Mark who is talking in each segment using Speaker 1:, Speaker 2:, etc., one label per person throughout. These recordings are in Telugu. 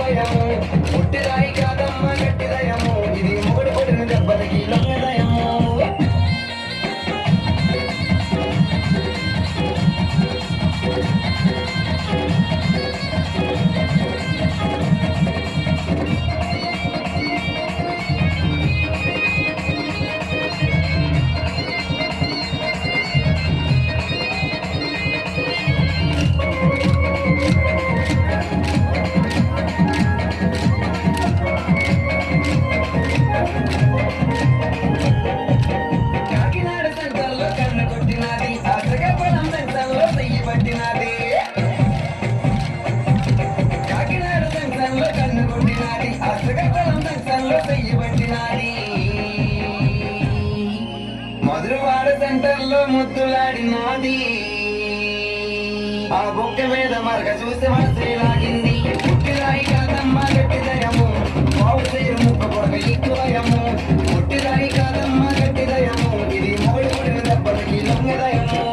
Speaker 1: ఎక్కువయము పుట్టిరాయి కాదమ్మ గట్టిదయము ఇది మొగుడు కొట్టిన దెబ్బలకి లొంగదయము మధురవాడ సెంటర్లో ముద్దులాడినాది ఆ బొక్క మీద మరక చూస్తే మనసు లాగింది పుట్టిరాయి కాదమ్మ గట్టిదయము బావు సేరు ముక్క కొడక ఎక్కువయము పుట్టిరాయి కాదమ్మ గట్టిదయము ఇది మొగుడు కొడిన దెబ్బలకి లొంగదయము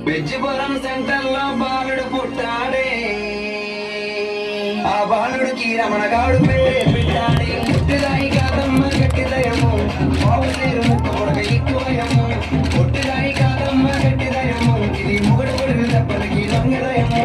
Speaker 1: బెజ్జిపురం సెంటర్లో బాలుడు పుట్టాడే ఆ బాలుడికి రమణగాడు పెట్టాడే పుట్టిరాయి కాదమ్మ గట్టిదయము బావు సేరు ముక్క కొడక ఎక్కువయము పుట్టిరాయి కాదమ్మ గట్టిదయము ఇది మొగుడు కొడిన దెబ్బలకి లొంగదయము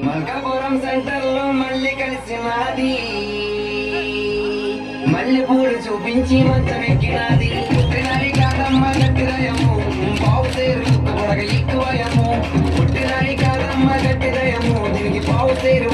Speaker 1: మల్కాపురం సెంటర్లో మళ్ళీ కలిసినది మళ్ళీ పూలు చూపించి మంచం ఎక్కినది పుట్టినాయి కాదమ్మ గట్టిదయము బావు సేరు కొడక ఎక్కువయము పుట్టినాయి కాదమ్మ గట్టిదయము దీనికి బావు సేరు